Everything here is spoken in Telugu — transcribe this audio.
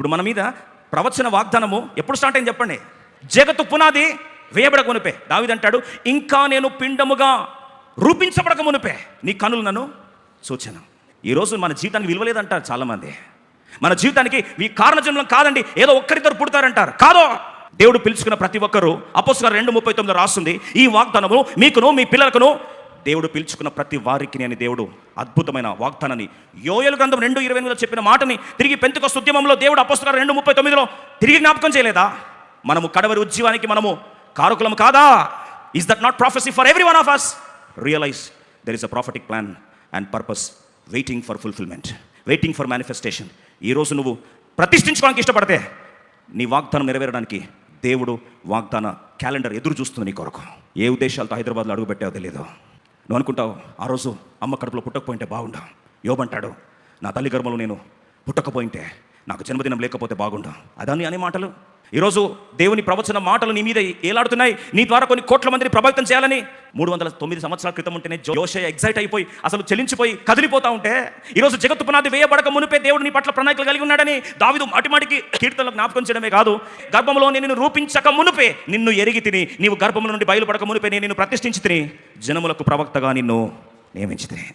ఇప్పుడు మన మీద ప్రవచన వాగ్దానము ఎప్పుడు స్టార్ట్ అయింది చెప్పండి? జగత్తు పునాది వేయబడక మునిపే. దావీదు అంటాడు, ఇంకా నేను పిండముగా రూపించబడక మునిపే నీ కనులు నన్ను సూచన. ఈరోజు మన జీవితానికి విలువలేదంటారు చాలామంది. మన జీవితానికి ఈ కారణజన్మలం కాదండి, ఏదో ఒక్కరిద్దరు పుడతారంటారు. కాదో, దేవుడు పిలుచుకున్న ప్రతి ఒక్కరు, అపోస్తలుల 2:39 రాస్తుంది, ఈ వాగ్దానము మీకును మీ పిల్లలకును దేవుడు పిలుచుకున్న ప్రతి వారికి అని దేవుడు అద్భుతమైన వాగ్దానాన్ని యోయేలు గ్రంథం 2:28 చెప్పిన మాటని తిరిగి పెంతెకొస్తు ఉద్యమంలో దేవుడు అపోస్తలుల 2:39 తిరిగి జ్ఞాపకం చేయలేదా? మనము కడవరి ఉజ్జీవానికి మనము కారకులం కాదా? Is that not prophecy for every one of us? Realise there is a prophetic plan and purpose waiting for fulfilment, waiting for manifestation. ఈరోజు నువ్వు ప్రతిష్ఠించుకోవడానికి ఇష్టపడితే నీ వాగ్దానం నెరవేరడానికి దేవుడు వాగ్దాన క్యాలెండర్ ఎదురు చూస్తుంది నీ కొరకు. ఏ ఉద్దేశాలతో హైదరాబాద్లో అడుగుపెట్టావో తెలియదు. నువ్వు అనుకుంటావు, ఆ రోజు అమ్మ కడుపులో పుట్టకపోయింటే బాగుండా. యోబంటాడు, నా తల్లి గర్భంలో నేను పుట్టకపోయింటే, నాకు జన్మదినం లేకపోతే బాగుండా. అదాన్ని అనే మాటలు ఈరోజు దేవుని ప్రవచన మాటలు నీ మీద ఏలాడుతున్నాయి. నీ ద్వారా కొన్ని కోట్ల మందిని ప్రభావితం చేయాలని 309 సంవత్సరాల క్రితం ఉంటేనే యోషయ ఎగ్జైట్ అయిపోయి అసలు చెలించిపోయి కదిలిపోతా ఉంటే, ఈరోజు జగత్తు పునాది వేయబడక మునిపే దేవుడు నీ పట్ల ప్రణాళికలు కలిగి ఉన్నాడని దావీదు మాటిమాటికి కీర్తనలో జ్ఞాపకం చేయడమే కాదు, గర్భంలో నేను రూపించక మునిపే నిన్ను ఎరిగి తిని, నీవు గర్భంలో నుండి బయలుపడక మునిపే నేను నిన్ను ప్రతిష్ఠించి తిని, జనములకు ప్రవక్తగా నిన్ను నియమించి తిని.